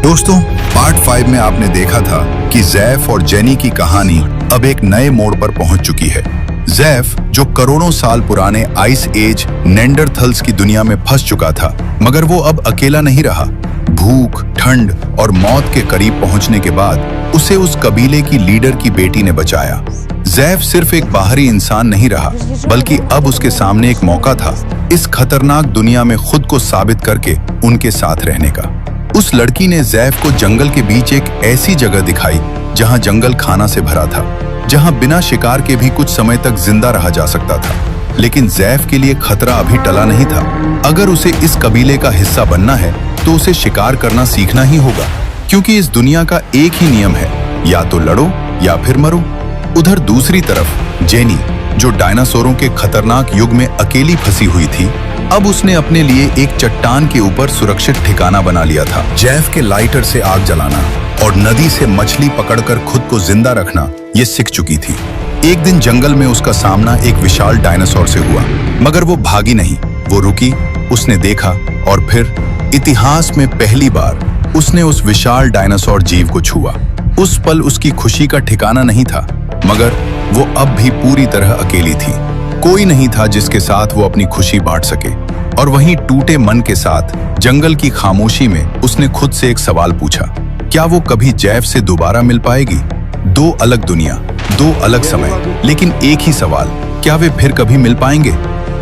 दोस्तों, पार्ट 5 में आपने देखा था कि ज़ैफ और जेनी की कहानी अब एक नए मोड़ पर पहुंच चुकी है। ज़ैफ, जो करोड़ों साल पुराने आइस एज नेंडरथल्स की दुनिया में फंस चुका था, मगर वो अब अकेला नहीं रहा। भूख, ठंड और मौत के करीब पहुंचने के बाद उसे उस कबीले की लीडर की बेटी ने बचाया। ज़ैफ सिर्फ एक बाहरी इंसान नहीं रहा, बल्कि अब उसके सामने एक मौका था इस खतरनाक दुनिया में खुद को साबित करके उनके साथ रहने का। उस लड़की ने ज़ैफ को जंगल के बीच एक ऐसी जगह दिखाई जहां जंगल खाना से भरा था, जहां बिना शिकार के भी कुछ समय तक जिंदा रहा जा सकता था। लेकिन ज़ैफ के लिए खतरा अभी टला नहीं था। अगर उसे इस कबीले का हिस्सा बनना है तो उसे शिकार करना सीखना ही होगा, क्योंकि इस दुनिया का एक ही नियम है, या तो लड़ो या फिर मरो। उधर दूसरी तरफ जेनी, जो डायनासोरों के खतरनाक युग में अकेली फंसी हुई थी, अब उसने अपने लिए एक चट्टान के ऊपर सुरक्षित ठिकाना बना लिया था। ज़ैफ के लाइटर से आग जलाना और नदी से मछली पकड़कर खुद को जिंदा रखना ये सीख चुकी थी। एक दिन जंगल में उसका सामना एक विशाल डायनासोर से हुआ, मगर वो भागी नहीं, वो रुकी। उसने देखा और फिर इतिहास में पहली बार उसने उस विशाल डायनासोर जीव को छुआ। उस पल उसकी खुशी का ठिकाना नहीं था, मगर वो अब भी पूरी तरह अकेली थी। कोई नहीं था जिसके साथ वो अपनी खुशी बांट सके। और वहीं टूटे मन के साथ जंगल की खामोशी में उसने खुद से एक सवाल पूछा, क्या वो कभी ज़ैफ से दोबारा मिल पाएगी? दो अलग दुनिया, दो अलग समय, लेकिन एक ही सवाल, क्या वे फिर कभी मिल पाएंगे?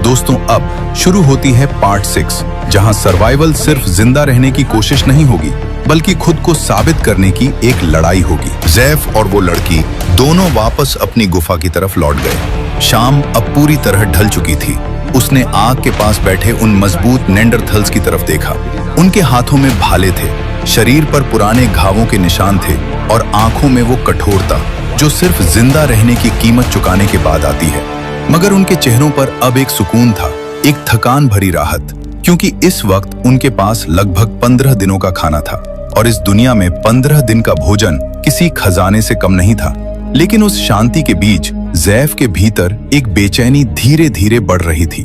दोस्तों, अब शुरू होती है पार्ट 6, जहां सर्वाइवल सिर्फ जिंदा रहने की कोशिश नहीं होगी, बल्कि खुद को साबित करने की एक लड़ाई होगी। ज़ैफ और वो लड़की दोनों वापस अपनी गुफा की तरफ लौट गए। शाम अब पूरी तरह ढल चुकी थी। उसने आग के पास बैठे उन मजबूत नेंडरथल्स की तरफ देखा। उनके हाथों में भाले थे, शरीर पर पुराने घावों के निशान थे और आंखों में वो कठोरता जो सिर्फ जिंदा रहने की कीमत चुकाने के बाद आती है। मगर उनके चेहरों पर अब एक सुकून था, एक थकान भरी राहत, क्योंकि इस वक्त उनके पास लगभग 15 दिनों का खाना था और इस दुनिया में 15 दिन का भोजन किसी खजाने से कम नहीं था। लेकिन उस शांति के बीच ज़ैफ के भीतर एक बेचैनी धीरे धीरे बढ़ रही थी।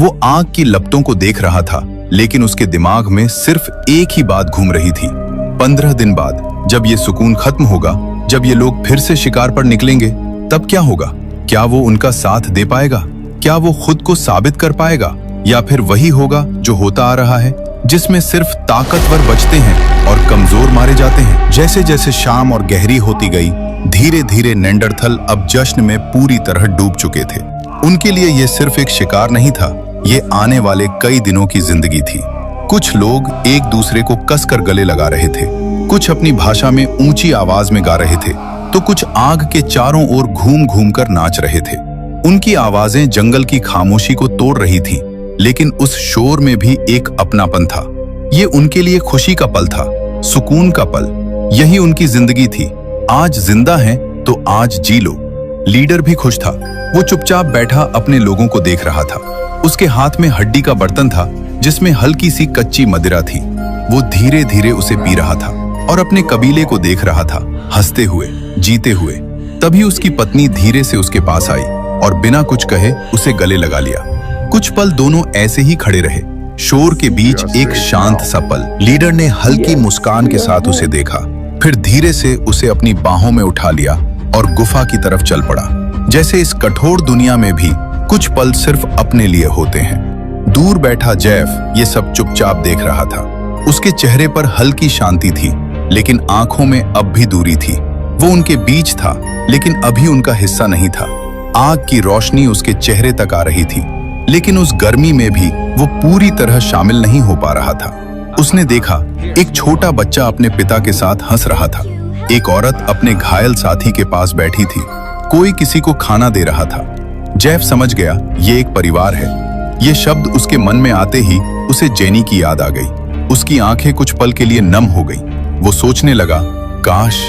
वो आग की लपटों को देख रहा था, लेकिन उसके दिमाग में सिर्फ एक ही बात घूम रही थी। 15 दिन बाद जब ये सुकून खत्म होगा, जब ये लोग फिर से शिकार पर निकलेंगे, तब क्या होगा? क्या वो उनका साथ दे पाएगा? क्या वो खुद को साबित कर पाएगा? या फिर वही होगा जो होता आ रहा है, जिसमें सिर्फ ताकतवर बचते हैं और कमजोर मारे जाते हैं? जैसे जैसे शाम और गहरी होती गई, धीरे धीरे नेंडरथल अब जश्न में पूरी तरह डूब चुके थे। उनके लिए ये सिर्फ एक शिकार नहीं था, ये आने वाले कई दिनों की जिंदगी थी। कुछ लोग एक दूसरे को कसकर गले लगा रहे थे, कुछ अपनी भाषा में ऊंची आवाज में गा रहे थे, तो कुछ आग के चारों ओर घूम घूम कर नाच रहे थे। उनकी आवाजें जंगल की खामोशी को तोड़ रही थी, लेकिन उस शोर में भी एक अपनापन था। ये उनके लिए खुशी का पल था, सुकून का पल। यही उनकी जिंदगी थी। आज जिंदा हैं तो आज जी लो। लीडर भी खुश था। वो चुपचाप बैठा अपने लोगों को देख रहा था। उसके हाथ में हड्डी का बर्तन था जिसमें हल्की सी कच्ची मदिरा थी। वो धीरे धीरे उसे पी रहा था और अपने कबीले को देख रहा था, हंसते हुए, जीते हुए। तभी उसकी पत्नी धीरे से उसके पास आई और बिना कुछ कहे उसे गले लगा लिया। कुछ पल दोनों ऐसे ही खड़े रहे, शोर के बीच एक शांत सा पल। लीडर ने हल्की मुस्कान के साथ उसे देखा, फिर धीरे से उसे अपनी बाहों में उठा लिया और गुफा की तरफ चल पड़ा। जैसे इस कठोर दुनिया में भी कुछ पल सिर्फ अपने लिए होते हैं। दूर बैठा ज़ैफ ये सब चुपचाप देख रहा था। उसके चेहरे पर हल्की शांति थी, लेकिन आंखों में अब भी दूरी थी। वो उनके बीच था, लेकिन अभी उनका हिस्सा नहीं था। आग की रोशनी उसके चेहरे तक आ रही थी, लेकिन उस गर्मी में भी वो पूरी तरह शामिल नहीं हो पा रहा था। उसने देखा एक छोटा बच्चा अपने पिता के साथ हंस रहा था। एक औरत अपने घायल साथी के पास बैठी थी। कोई किसी को खाना दे रहा था। ज़ैफ समझ गया ये एक परिवार है। ये शब्द उसके मन में आते ही उसे जेनी की याद आ गई। उसकी आंखें कुछ पल के लिए नम हो गई। वो सोचने लगा, काश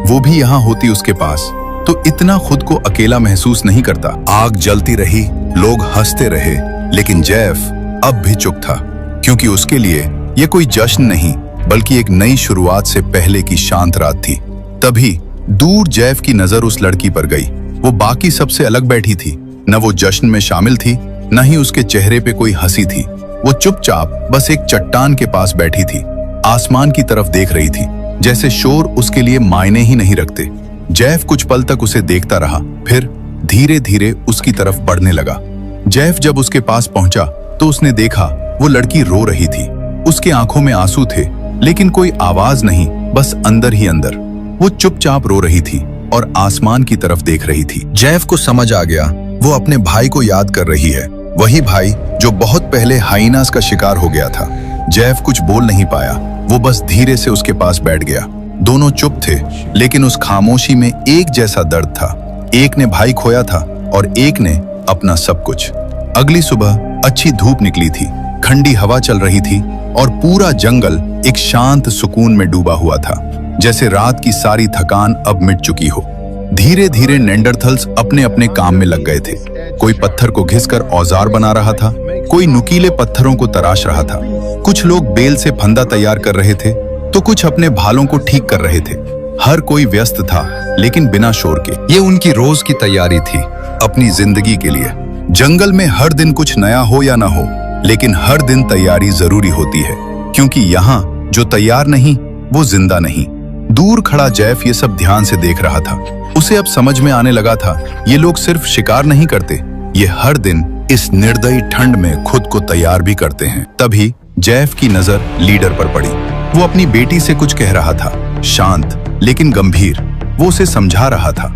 वो भी यहाँ होती उसके पास, तो इतना खुद को अकेला महसूस नहीं करता। आग जलती रही, लोग हंसते रहे, लेकिन ज़ैफ अब भी चुप था, क्योंकि उसके लिए ये कोई जश्न नहीं, बल्कि एक नई शुरुआत से पहले की शांत रात थी। तभी दूर ज़ैफ की नजर उस लड़की पर गई। वो बाकी सबसे अलग बैठी थी। न वो जश्न में शामिल थी, न ही उसके चेहरे पे कोई हंसी थी। वो चुपचाप बस एक चट्टान के पास बैठी थी, आसमान की तरफ देख रही थी। जैसे शोर उसके लिए मायने ही नहीं रखते। जैफ कुछ पल तक उसे देखता रहा, फिर धीरे धीरे उसकी तरफ बढ़ने लगा। जैफ जब उसके पास पहुंचा तो उसने देखा वो लड़की रो रही थी। उसके आंखों में आंसू थे, लेकिन कोई आवाज नहीं, बस अंदर ही अंदर। वो चुपचाप रो रही थी और आसमान की तरफ देख रही थी। जैफ को समझ आ गया वो अपने भाई को याद कर रही है, वही भाई जो बहुत पहले हाइनास का शिकार हो गया था। जैफ कुछ बोल नहीं पाया, वो बस धीरे से उसके पास बैठ गया। दोनों चुप थे, लेकिन उस खामोशी में एक जैसा दर्द था। एक ने भाई खोया था और एक ने अपना सब कुछ। अगली सुबह अच्छी धूप निकली थी, ठंडी हवा चल रही थी और पूरा जंगल एक शांत सुकून में डूबा हुआ था, जैसे रात की सारी थकान अब मिट चुकी हो। धीरे धीरे नेंडरथल्स अपने अपने काम में लग गए थे। कोई पत्थर को घिसकर औजार बना रहा था, कोई नुकीले पत्थरों को तराश रहा था। कुछ लोग बेल से फंदा तैयार कर रहे थे, तो कुछ अपने भालों को ठीक कर रहे थे। हर कोई व्यस्त था, लेकिन बिना शोर के। ये उनकी रोज की तैयारी थी, अपनी जिंदगी के लिए। जंगल में हर दिन कुछ नया हो या ना हो, लेकिन हर दिन तैयारी जरूरी होती है, क्योंकि यहाँ जो तैयार नहीं वो जिंदा नहीं। दूर खड़ा जैफ ये सब ध्यान से देख रहा था। उसे अब समझ में आने लगा था, ये लोग सिर्फ शिकार नहीं करते, ये हर दिन इस निर्दयी ठंड में खुद को तैयार भी करते हैं। तभी जैफ की नजर लीडर पर पड़ी। वो अपनी बेटी से कुछ कह रहा था, शांत लेकिन गंभीर। वो उसे समझा रहा था।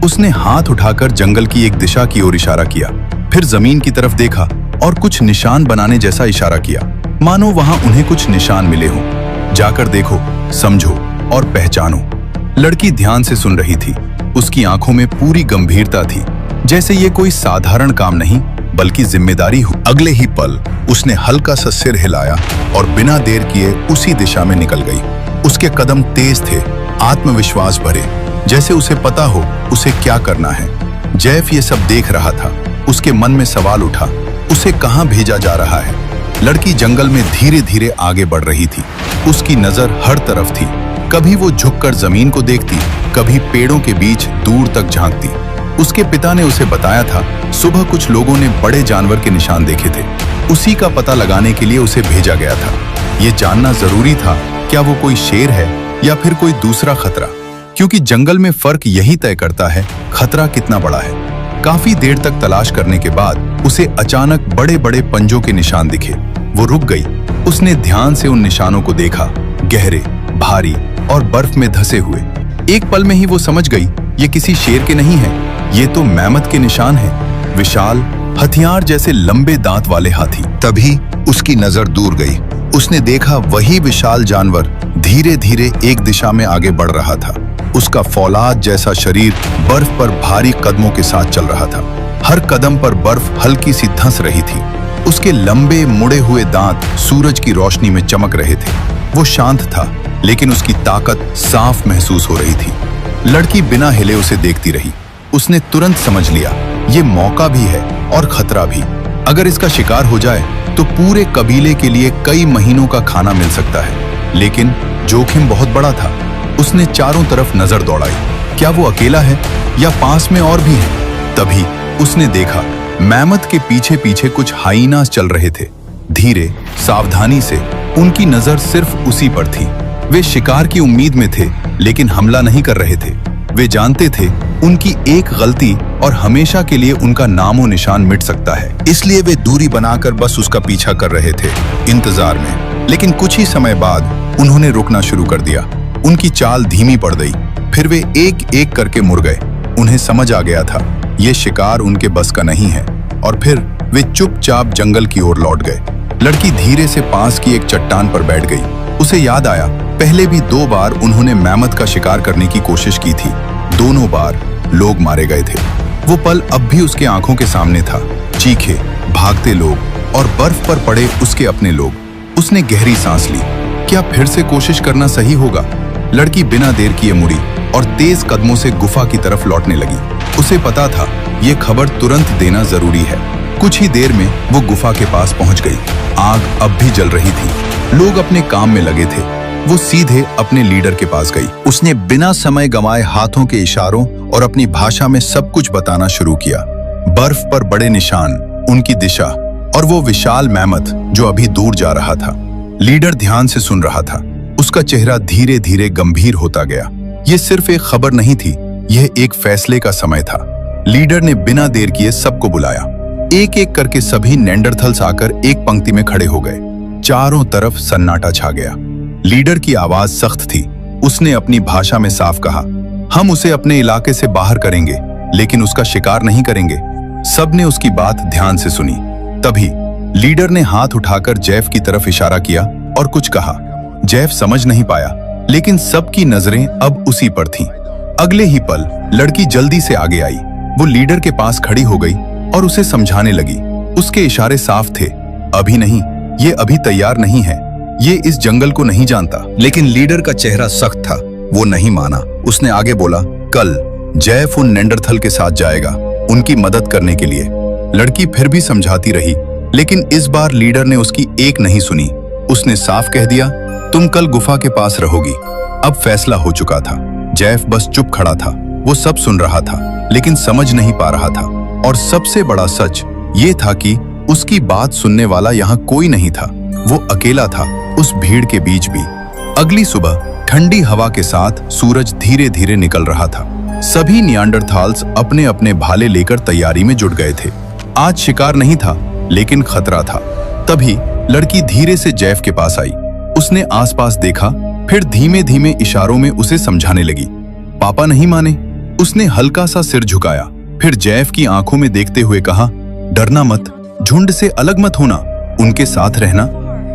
उसने हाथ उठाकर जंगल की एक दिशा की ओर इशारा किया, फिर जमीन की तरफ देखा और कुछ निशान बनाने जैसा इशारा किया, मानो वहां उन्हें कुछ निशान मिले हों। जाकर देखो, समझो और पहचानो। लड़की ध्यान से सुन रही थी। उसकी आंखों में पूरी गंभीरता थी, जैसे ये कोई साधारण काम नहीं बल्कि जिम्मेदारी हो। अगले ही पल उसने हल्का सा सिर हिलाया और बिना देर किए उसी दिशा में निकल गई। उसके कदम तेज थे, आत्मविश्वास भरे, जैसे उसे पता हो उसे क्या करना है। जैफ ये सब देख रहा था। उसके मन में सवाल उठा, उसे कहां भेजा जा रहा है। लड़की जंगल में धीरे धीरे आगे बढ़ रही थी। उसकी नजर हर तरफ थी। कभी वो झुककर जमीन को देखती, कभी पेड़ों के बीच दूर तक झांकती। उसके पिता ने उसे बताया था, सुबह कुछ लोगों ने बड़े जानवर के निशान देखे थे। उसी का पता लगाने के लिए उसे भेजा गया था। ये जानना जरूरी था, क्या वो कोई शेर है या फिर कोई दूसरा खतरा, क्योंकि जंगल में फर्क यही तय करता है खतरा कितना बड़ा है। काफी देर तक तलाश करने के बाद उसे अचानक बड़े बड़े पंजों के निशान दिखे। वो रुक गई। उसने ध्यान से उन निशानों को देखा, गहरे, भारी और बर्फ में धसे हुए। एक पल में ही वो समझ गई, ये किसी शेर के नहीं है, ये तो मैमथ के निशान हैं। विशाल, हथियार जैसे लंबे दांत वाले हाथी। तभी उसकी नजर दूर गई। उसने देखा वही विशाल जानवर धीरे धीरे एक दिशा में आगे बढ़ रहा था। उसका फौलाद जैसा शरीर बर्फ पर भारी कदमों के साथ चल रहा था। हर कदम पर बर्फ हल्की सी धंस रही थी। उसके लंबे मुड़े हुए दांत सूरज की रोशनी में चमक रहे थे। वो शांत था, लेकिन उसकी ताकत साफ महसूस हो रही थी। लड़की बिना हिले उसे देखती रही। उसने तुरंत समझ लिया, ये मौका भी है और खतरा भी। अगर इसका शिकार हो जाए तो पूरे कबीले के लिए कई महीनों का खाना मिल सकता है। लेकिन जोखिम बहुत बड़ा था। उसने चारों तरफ नजर दौड़ाई, क्या वो अकेला है या पास में और भी है। तभी उसने देखा, मैमथ के पीछे पीछे कुछ हाइनास चल रहे थे। धीरे, सावधानी से। उनकी नजर सिर्फ उसी पर थी। वे शिकार की उम्मीद में थे, लेकिन हमला नहीं कर रहे थे। वे जानते थे उनकी एक गलती और हमेशा के लिए उनका नामो निशान मिट सकता है। इसलिए वे दूरी बनाकर बस उसका पीछा कर रहे थे, इंतजार में। लेकिन कुछ ही समय बाद उन्होंने रुकना शुरू कर दिया। उनकी चाल धीमी पड़ गई। फिर वे एक एक करके मुड़ गए। उन्हें समझ आ गया था, ये शिकार उनके बस का नहीं है। और फिर वे चुपचाप जंगल की ओर लौट गए। लड़की धीरे से पास की एक चट्टान पर बैठ गई। उसे याद आया, पहले भी 2 बार उन्होंने मैमथ का शिकार करने की कोशिश की थी। दोनों बार लोग मारे गए थे। वो पल अब भी उसके आंखों के सामने था। चीखे, भागते लोग और बर्फ पर पड़े उसके अपने लोग। उसने गहरी सांस ली। क्या फिर से कोशिश करना सही होगा? लड़की बिना देर किए मुड़ी और तेज कदमों से गुफा की तरफ लौटने लगी। उसे पता था, ये खबर तुरंत देना जरूरी है। कुछ ही देर में वो गुफा के पास पहुंच गई। आग अब भी जल रही थी। लोग अपने काम में लगे थे। वो सीधे अपने लीडर के पास गई। उसने बिना समय गंवाए हाथों के इशारों और अपनी भाषा में सब कुछ बताना शुरू किया। बर्फ पर बड़े निशान, उनकी दिशा और वो विशाल मैमथ जो अभी दूर जा रहा था। लीडर ध्यान से सुन रहा था। उसका चेहरा धीरे धीरे गंभीर होता गया। ये सिर्फ एक खबर नहीं थी, यह एक फैसले का समय था। लीडर ने बिना देर किए सबको बुलाया। एक एक करके सभी नेंडरथल्स आकर एक पंक्ति में खड़े हो गए। चारों तरफ सन्नाटा छा गया। लीडर की आवाज सख्त थी। उसने अपनी भाषा में साफ कहा, हम उसे अपने इलाके से बाहर करेंगे, लेकिन उसका शिकार नहीं करेंगे। सबने उसकी बात ध्यान से सुनी। तभी लीडर ने हाथ उठाकर जेफ की तरफ इशारा किया और कुछ कहा। जेफ समझ नहीं पाया, लेकिन सबकी नजरें अब उसी पर थीं। अगले ही पल लड़की जल्दी से आगे आई। वो लीडर के पास खड़ी हो गई और उसे समझाने लगी। उसके इशारे साफ थे, अभी नहीं, ये अभी तैयार नहीं है, ये इस जंगल को नहीं जानता। लेकिन लीडर का चेहरा सख्त था। वो नहीं माना। उसने आगे बोला, कल जेफ उन नेंडरथल के साथ जाएगा, उनकी मदद करने के लिए। लड़की फिर भी समझाती रही, लेकिन इस बार लीडर ने उसकी एक नहीं सुनी। उसने साफ कह दिया, तुम कल गुफा के पास रहोगी। अब फैसला हो चुका था। जेफ बस चुप खड़ा था। वो सब सुन रहा था, लेकिन समझ नहीं पा रहा था। और सबसे बड़ा सच ये था कि उसकी बात सुनने वाला यहाँ कोई नहीं था। वो अकेला था उस भीड़ के बीच भी। अगली सुबह ठंडी हवा के साथ सूरज धीरे धीरे निकल रहा था। सभी नियांडरथाल्स अपने अपने भाले लेकर तैयारी में जुट गए थे। आज शिकार नहीं था, लेकिन खतरा था। तभी लड़की धीरे से जेफ के पास आई। उसने आसपास देखा, फिर धीमे धीमे इशारों में उसे समझाने लगी। पापा नहीं माने। उसने हल्का सा सिर झुकाया, फिर जेफ की आंखों में देखते हुए कहा, डरना मत, झुंड से अलग मत होना, उनके साथ रहना।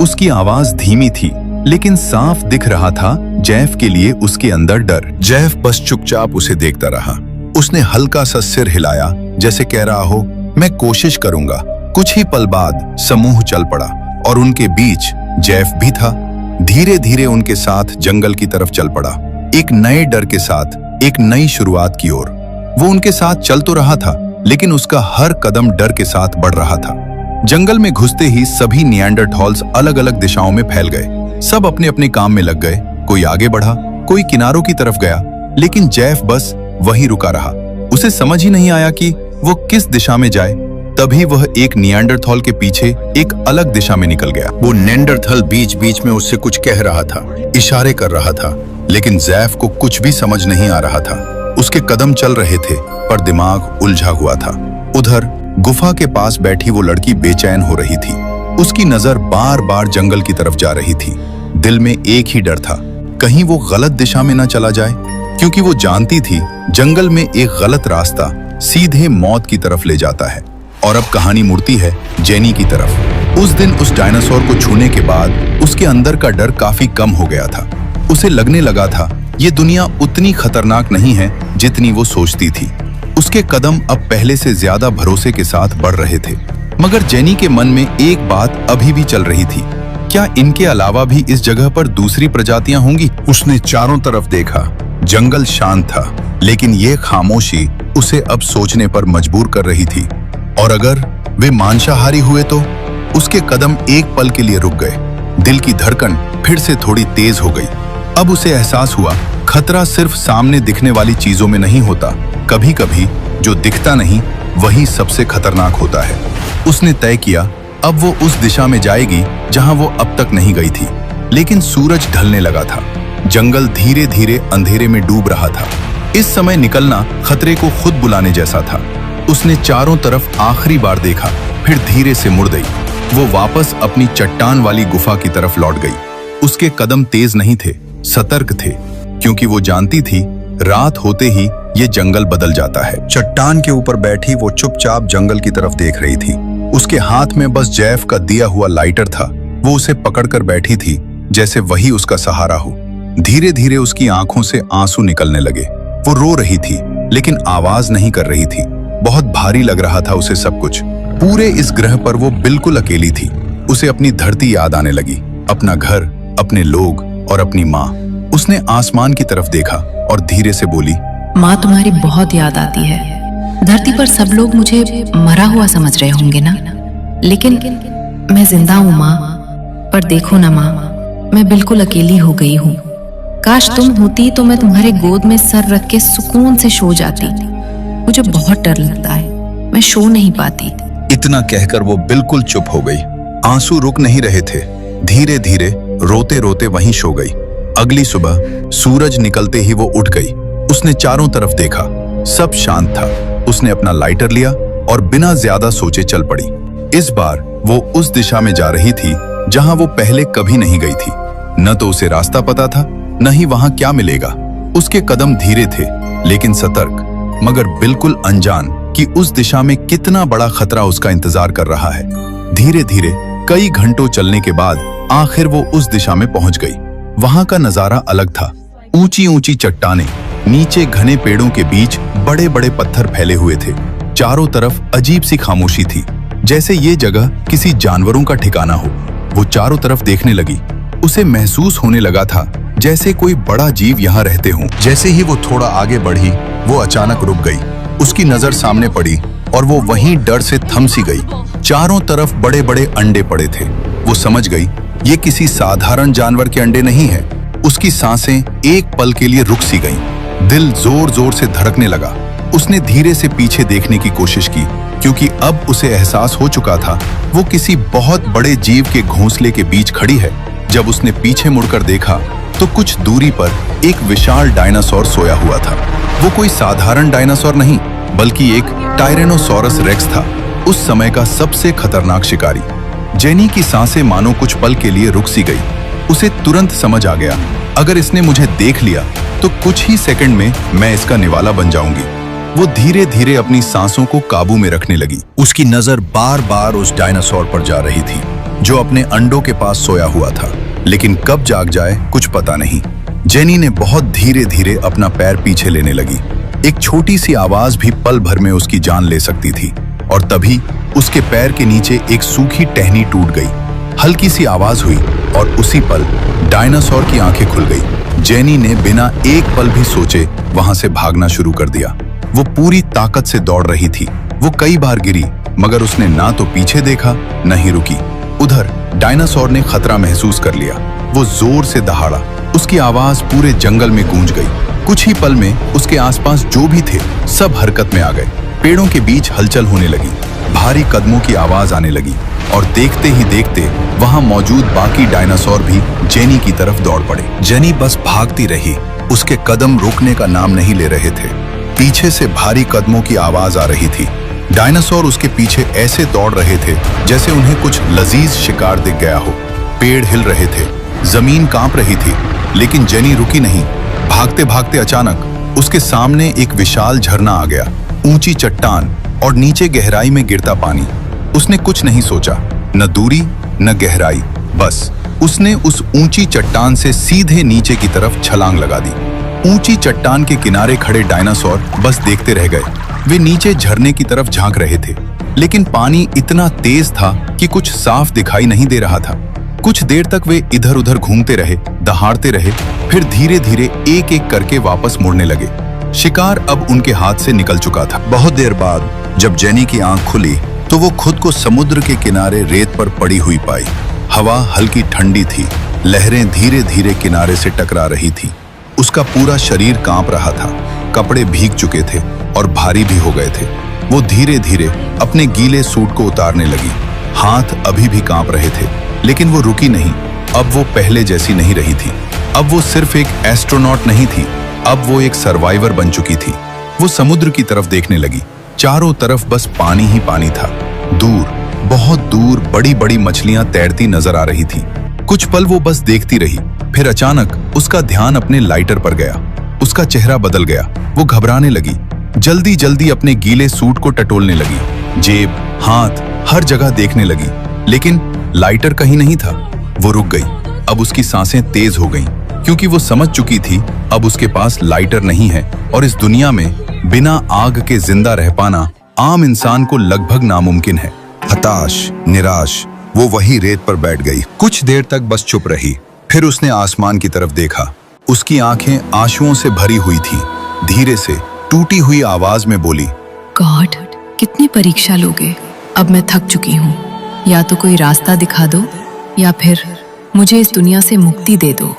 उसकी आवाज धीमी थी, लेकिन साफ दिख रहा था जेफ के लिए उसके अंदर डर। जेफ बस चुपचाप उसे देखता रहा। उसने हल्का सा सिर हिलाया, जैसे कह रहा हो, मैं कोशिश करूंगा। कुछ ही पल बाद समूह चल पड़ा और उनके बीच जेफ भी था। धीरे धीरे उनके साथ जंगल की तरफ चल पड़ा, एक नए डर के साथ, एक नई शुरुआत की ओर। वो उनके साथ चल तो रहा था, लेकिन उसका हर कदम डर के साथ बढ़ रहा था। जंगल में घुसते ही सभी नियांडरथॉल्स अलग अलग दिशाओं में फैल गए। सब अपने अपने काम में लग गए। कोई आगे बढ़ा, कोई किनारों की तरफ गया, लेकिन जेफ बस वहीं रुका रहा। उसे समझ ही नहीं आया कि वो किस दिशा में जाए। तभी वह एक नियांडरथॉल के पीछे एक अलग दिशा में निकल गया। वो नेंडरथल बीच बीच में उससे कुछ कह रहा था, इशारे कर रहा था, लेकिन जेफ को कुछ भी समझ नहीं आ रहा था। उसके कदम चल रहे थे, पर दिमाग उलझा हुआ था। उधर गुफा के पास बैठी वो लड़की बेचैन हो रही थी। उसकी नजर बार बार जंगल की तरफ जा रही थी। दिल में एक ही डर था, कहीं वो गलत दिशा में न चला जाए, क्योंकि वो जानती थी जंगल में एक गलत रास्ता सीधे मौत की तरफ ले जाता है। और अब कहानी मुड़ती है जेनी की तरफ। उस दिन उस डायनासोर को छूने के बाद उसके अंदर का डर काफी कम हो गया था। उसे लगने लगा था ये दुनिया उतनी खतरनाक नहीं है जितनी वो सोचती थी। उसके कदम अब पहले से ज्यादा भरोसे के साथ बढ़ रहे थे। मगर जेनी के मन में एक बात अभी भी चल रही थी, क्या इनके अलावा भी इस जगह पर दूसरी प्रजातियां होंगी? उसने चारों तरफ देखा। जंगल शांत था, लेकिन ये खामोशी उसे अब सोचने पर मजबूर कर रही थी। और अगर वे मांसाहारी हुए तो? उसके कदम एक पल के लिए रुक गए। दिल की धड़कन फिर से थोड़ी तेज हो गई। अब उसे एहसास हुआ खतरा सिर्फ सामने दिखने वाली चीजों में नहीं होता, कभी कभी जो दिखता नहीं वही सबसे खतरनाक होता है। उसने तय किया अब वो उस दिशा में जाएगी जहां वो अब तक नहीं गई थी। लेकिन सूरज ढलने लगा था। जंगल धीरे धीरे अंधेरे में डूब रहा था। इस समय निकलना खतरे को खुद बुलाने जैसा था। उसने चारों तरफ आखिरी बार देखा, फिर धीरे से मुड़ गई। वो वापस अपनी चट्टान वाली गुफा की तरफ लौट गई। उसके कदम तेज नहीं थे, सतर्क थे, क्योंकि वो जानती थी रात होते ही ये जंगल बदल जाता है। चट्टान के ऊपर बैठी वो चुपचाप जंगल की तरफ देख रही थी। उसके हाथ में बस जेफ का दिया हुआ लाइटर था। वो उसे पकड़कर बैठी थी, जैसे वही उसका सहारा हो। धीरे धीरे उसकी आंखों से आंसू निकलने लगे। वो रो रही थी, लेकिन आवाज नहीं कर रही थी। बहुत भारी लग रहा था उसे सब कुछ। पूरे इस ग्रह पर वो बिल्कुल अकेली थी। उसे अपनी धरती याद आने लगी, अपना घर, अपने लोग और अपनी माँ। उसने आसमान की तरफ देखा और धीरे से बोली, माँ तुम्हारी बहुत याद आती है। धरती पर सब लोग मुझे मरा हुआ समझ रहे होंगे ना, लेकिन मैं जिंदा हूँ माँ। पर देखो ना माँ, मैं बिल्कुल अकेली हो गई हूँ। काश तुम होती तो मैं तुम्हारे गोद में सर रख के सुकून से सो जाती। मुझे बहुत डर लगता है, मैं सो नहीं पाती। इतना कहकर वो बिल्कुल चुप हो गई। आंसू रुक नहीं रहे थे। धीरे धीरे रोते रोते वहीं सो गई। अगली सुबह सूरज निकलते ही वो उठ गई। उसने चारों तरफ देखा, सब शांत था। उसने अपना लाइटर लिया और बिना ज्यादा सोचे चल पड़ी। इस बार वो उस दिशा में जा रही थी जहां वो पहले कभी नहीं गई थी। न तो उसे रास्ता पता था, न ही वहां क्या मिलेगा। उसके कदम धीरे थे लेकिन सतर्क, मगर बिल्कुल अनजान कि उस दिशा में कितना बड़ा खतरा उसका इंतजार कर रहा है। धीरे धीरे कई घंटों चलने के बाद आखिर वो उस दिशा में पहुंच गई। वहां का नजारा अलग था। ऊंची ऊंची चट्टानें, नीचे घने पेड़ों के बीच बड़े बड़े पत्थर फैले हुए थे। चारों तरफ अजीब सी खामोशी थी, जैसे ये जगह किसी जानवरों का ठिकाना हो। वो चारों तरफ देखने लगी। उसे महसूस होने लगा था जैसे कोई बड़ा जीव यहाँ रहते हों। जैसे ही वो थोड़ा आगे बढ़ी, वो अचानक रुक गई। उसकी नजर सामने पड़ी और वो वहीं डर से थम सी गई। चारों तरफ बड़े बड़े अंडे पड़े थे। वो समझ गई ये किसी साधारण जानवर के अंडे नहीं है। उसकी सांसें एक पल के लिए रुक सी गईं। दिल जोर जोर से धड़कने लगा। उसने धीरे से पीछे देखने की कोशिश की, क्योंकि अब उसे एहसास हो चुका था वो किसी बहुत बड़े जीव के घोंसले के बीच खड़ी है। जब उसने पीछे मुड़कर देखा तो कुछ दूरी पर एक विशाल डायनासोर सोया हुआ था। वो कोई साधारण डायनासोर नहीं, बल्कि एक टायरेनोसोरस रेक्स था, उस समय का सबसे खतरनाक शिकारी। जेनी की सांसें मानो कुछ पल के लिए रुक सी गई। उसे तुरंत समझ आ गया, अगर इसने मुझे देख लिया तो कुछ ही सेकंड में मैं इसका निवाला बन जाऊंगी। वो धीरे धीरे अपनी सांसों को काबू में रखने लगी। उसकी नजर बार बार उस डायनासोर पर जा रही थी जो अपने अंडों के पास सोया हुआ था, लेकिन कब जाग जाए कुछ पता नहीं। जेनी ने बहुत धीरे धीरे अपना पैर पीछे लेने लगी। एक छोटी सी आवाज भी पल भर में उसकी जान ले सकती थी, और तभी उसके पैर के नीचे एक सूखी टहनी टूट गई। हल्की सी आवाज हुई और उसी पल डायनासोर की आंखें खुल गई। जेनी ने बिना एक पल भी सोचे वहां से भागना शुरू कर दिया। वो पूरी ताकत से दौड़ रही थी। वो कई बार गिरी, मगर उसने ना तो पीछे देखा न ही रुकी। उधर डायनासोर ने खतरा महसूस कर लिया। वो जोर से दहाड़ा। उसकी आवाज पूरे जंगल में गूंज गई। कुछ ही पल में उसके आसपास जो भी थे सब हरकत में आ गए। पेड़ों के बीच हलचल होने लगी, भारी कदमों की आवाज आने लगी, और देखते ही देखते वहां मौजूद बाकी डायनासोर भी जेनी की तरफ दौड़ पड़े। जेनी बस भागती रही। उसके कदम रुकने का नाम नहीं ले रहे थे। पीछे से भारी कदमों की आवाज आ रही थी। डायनासोर उसके पीछे ऐसे दौड़ रहे थे जैसे उन्हें कुछ लजीज शिकार दिख गया हो। पेड़ हिल रहे थे, जमीन कांप रही थी, लेकिन जेनी रुकी नहीं। भागते भागते अचानक उसके सामने एक विशाल झरना आ गया। ऊंची चट्टान और नीचे गहराई में गिरता पानी। उसने कुछ नहीं सोचा, न दूरी न गहराई, बस उसने उस ऊंची चट्टान से सीधे नीचे की तरफ छलांग लगा दी। ऊंची चट्टान के किनारे खड़े डायनासोर बस देखते रह गए। वे नीचे झरने की तरफ झांक रहे थे, लेकिन पानी इतना तेज था कि कुछ साफ दिखाई नहीं दे रहा था। कुछ देर तक वे इधर उधर घूमते रहे, दहाड़ते रहे, फिर धीरे धीरे एक एक करके वापस मुड़ने लगे। शिकार अब उनके हाथ से निकल चुका था। बहुत देर बाद जब जेनी की आंख खुली तो वो खुद को समुद्र के किनारे रेत पर पड़ी हुई पाई। हवा हल्की ठंडी थी, लहरें धीरे धीरे किनारे से टकरा रही थी। उसका पूरा शरीर कांप रहा था, कपड़े भीग चुके थे और भारी भी हो गए थे। वो धीरे धीरे अपने गीले सूट को उतारने लगी। हाथ अभी भी कांप रहे थे, लेकिन वो रुकी नहीं। अब वो पहले जैसी नहीं रही थी। अब वो सिर्फ एक एस्ट्रोनॉट नहीं थी, अब वो एक सर्वाइवर बन चुकी थी। वो समुद्र की तरफ देखने लगी। चारों तरफ बस पानी ही पानी था। दूर, बहुत दूर बड़ी बड़ी मछलियां तैरती नजर आ रही थी। कुछ पल वो बस देखती रही, फिर अचानक उसका ध्यान अपने लाइटर पर गया। उसका चेहरा बदल गया। वो घबराने लगी, जल्दी जल्दी अपने गीले सूट को टटोलने लगी। जेब, हाथ, हर जगह देखने लगी, लेकिन लाइटर कहीं नहीं था। वो रुक गई। अब उसकी सांसें तेज हो गईं, क्योंकि वो समझ चुकी थी अब उसके पास लाइटर नहीं है, और इस दुनिया में बिना आग के जिंदा रह पाना आम इंसान को लगभग नामुमकिन है। हताश, निराश, वो वही रेत पर बैठ गई। कुछ देर तक बस चुप रही, फिर उसने आसमान की तरफ देखा। उसकी आंखें आंसुओं से भरी हुई थी। धीरे से टूटी हुई आवाज में बोली, गॉड, कितनी परीक्षा लोगे? अब मैं थक चुकी हूँ। या तो कोई रास्ता दिखा दो, या फिर मुझे इस दुनिया से मुक्ति दे दो।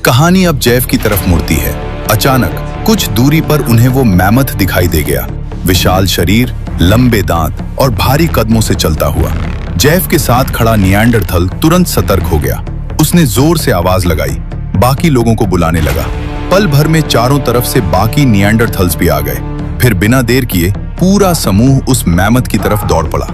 कहानी अब जैफ की तरफ मुड़ती है। अचानक कुछ दूरी पर उन्हें वो मैमथ दिखाई दे गया। विशाल शरीर, लंबे दांत और भारी कदमों से चलता हुआ। जैफ के साथ खड़ा निएंडरथल तुरंत सतर्क हो गया। उसने जोर से आवाज लगाई। बाकी लोगों को बुलाने लगा। पल भर में चारों तरफ से बाकी निएंडरथल्स भी आ गए। फिर बिना देर किए पूरा समूह उस मैमथ की तरफ दौड़ पड़ा।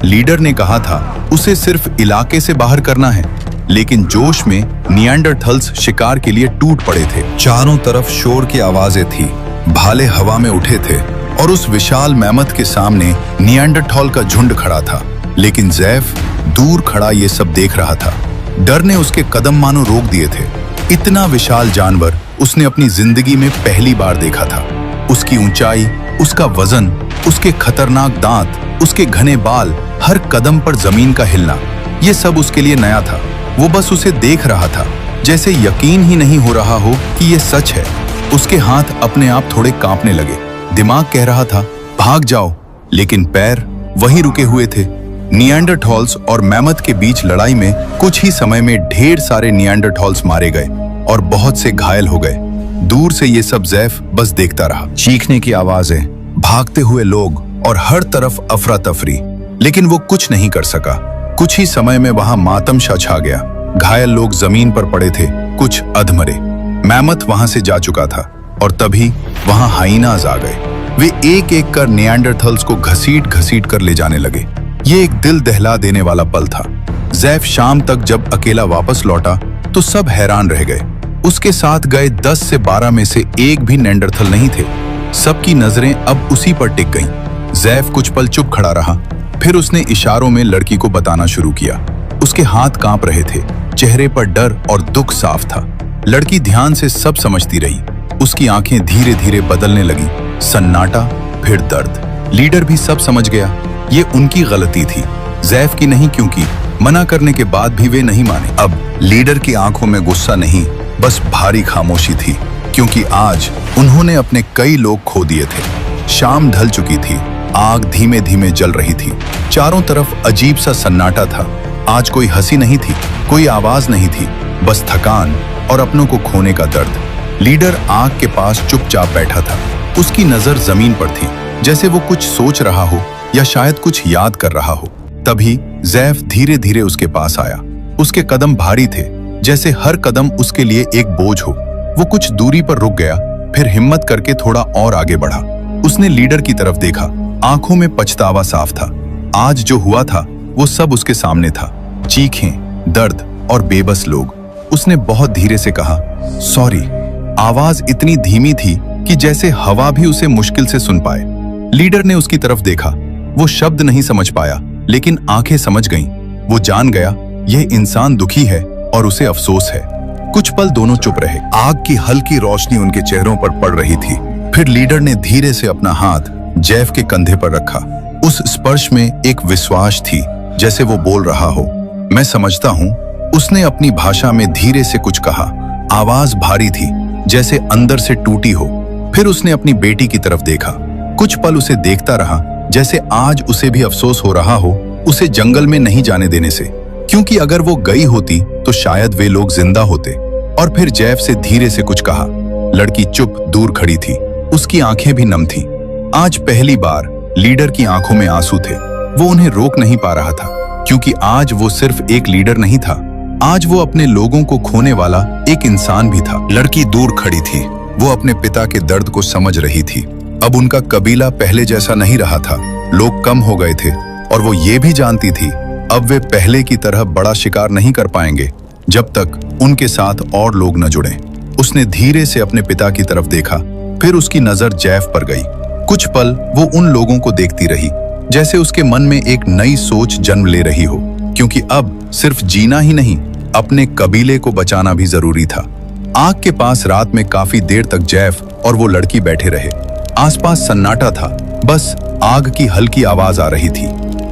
लीडर ने कहा था उसे सिर्फ इलाके से बाहर करना है, लेकिन जोश में निएंडरथल्स शिकार के लिए टूट पड़े थे। चारों तरफ शोर की आवाजें थी, भाले हवा में उठे थे और उस विशाल मैमथ के सामने निएंडरथॉल का झुंड खड़ा था। लेकिन ज़ैफ दूर खड़ा ये सब देख रहा था। डर ने उसके कदम मानो रोक दिए थे। इतना विशाल जानवर उसने अपनी जिंदगी में पहली बार देखा था। उसकी ऊंचाई, उसका वजन, उसके खतरनाक दांत, उसके घने बाल, हर कदम पर जमीन का हिलना, ये सब उसके लिए नया था। वो बस उसे देख रहा था, जैसे यकीन ही नहीं हो रहा हो कि ये सच है। उसके हाथ अपने आप थोड़े कांपने लगे। दिमाग कह रहा था भाग जाओ, लेकिन पैर वहीं रुके हुए थे। निएंडरथॉल्स और मैमथ के बीच लड़ाई में कुछ ही समय में ढेर सारे निएंडरथॉल्स मारे गए और बहुत से घायल हो गए। दूर से ये सब ज़ैफ बस देखता रहा। चीखने की आवाजें, भागते हुए लोग और हर तरफ अफरा तफरी, लेकिन वो कुछ नहीं कर सका। कुछ ही समय में वहां मातम छा गया। घायल लोग जमीन पर पड़े थे, कुछ अधमरे। मैमथ वहां से जा चुका था और तभी वहां हाइनाज आ गए। वे एक एक कर निएंडरथल्स को घसीट घसीट कर ले जाने लगे। ये एक दिल दहला देने वाला पल था। ज़ैफ शाम तक जब अकेला वापस लौटा तो सब हैरान रह गए। उसके साथ गए 10 से 12 में से एक भी निएंडरथल नहीं थे। सबकी नजरें अब उसी पर टिक गईं। ज़ैफ कुछ पल चुप खड़ा रहा, फिर उसने इशारों में लड़की को बताना शुरू किया। उसके हाथ कांप रहे थे, चेहरे पर डर और दुख साफ था। लड़की ध्यान से सब समझती रही। उसकी आंखें धीरे धीरे बदलने लगी। सन्नाटा, फिर दर्द। लीडर भी सब समझ गया। ये उनकी गलती थी, ज़ैफ की नहीं, क्योंकि मना करने के बाद भी वे नहीं माने। अब लीडर की आंखों में गुस्सा नहीं, बस भारी खामोशी थी, क्योंकि आज उन्होंने अपने कई लोग खो दिए थे। शाम ढल चुकी थी, आग धीमे धीमे जल रही थी। चारों तरफ अजीब सा सन्नाटा था। आज कोई हंसी नहीं थी, कोई आवाज नहीं थी, बस थकान और अपनों को खोने का दर्द। लीडर आग के पास चुपचाप बैठा था। उसकी नजर जमीन पर थी, जैसे वो कुछ सोच रहा हो या शायद कुछ याद कर रहा हो। तभी ज़ैफ धीरे धीरे उसके पास आया। उसके कदम भारी थे, जैसे हर कदम उसके लिए एक बोझ हो। वो कुछ दूरी पर रुक गया, फिर हिम्मत करके थोड़ा और आगे बढ़ा। उसने लीडर की तरफ देखा, आंखों में पछतावा साफ था। आज जो हुआ था वो सब उसके सामने था। चीखें, दर्द और बेबस लोग। उसने बहुत धीरे से कहा, सॉरी। आवाज इतनी धीमी थी कि जैसे हवा भी उसे मुश्किल से सुन पाए। लीडर ने उसकी तरफ देखा। वो शब्द नहीं समझ पाया, लेकिन आंखें समझ गईं। वो जान गया यह इंसान दुखी है और उसे अफसोस है। कुछ पल दोनों चुप रहे। आग की हल्की रोशनी उनके चेहरों पर पड़ रही थी। फिर लीडर ने धीरे से अपना हाथ ज़ैफ के कंधे पर रखा। उस स्पर्श में एक विश्वास थी, जैसे वो बोल रहा हो, मैं समझता हूँ। उसने अपनी भाषा में धीरे से कुछ कहा। आवाज भारी थी, जैसे अंदर से टूटी हो। फिर उसने अपनी बेटी की तरफ देखा। कुछ पल उसे देखता रहा, जैसे आज उसे भी अफसोस हो रहा हो उसे जंगल में नहीं जाने देने से, क्योंकि अगर वो गई होती तो शायद वे लोग जिंदा होते। और फिर ज़ैफ से धीरे से कुछ कहा। लड़की चुप दूर खड़ी थी, उसकी आंखें भी नम थीं। आज पहली बार लीडर की आंखों में आंसू थे। वो उन्हें रोक नहीं पा रहा था, क्योंकि आज वो सिर्फ एक लीडर नहीं था, आज वो अपने लोगों को खोने वाला एक इंसान भी था। लड़की दूर खड़ी थी, वो अपने पिता के दर्द को समझ रही थी। अब उनका कबीला पहले जैसा नहीं रहा था, लोग कम हो गए थे और वो ये भी जानती थी अब वे पहले की तरह बड़ा शिकार नहीं कर पाएंगे जब तक उनके साथ और लोग न जुड़ें। उसने धीरे से अपने पिता की तरफ देखा, फिर उसकी नजर ज़ैफ पर गई। कुछ पल वो उन लोगों को देखती रही, जैसे उसके मन में एक नई सोच जन्म ले रही हो, क्योंकि अब सिर्फ जीना ही नहीं, अपने कबीले को बचाना भी जरूरी था। आग के पास रात में काफी देर तक ज़ैफ और वो लड़की बैठे रहे। आसपास सन्नाटा था, बस आग की हल्की आवाज आ रही थी।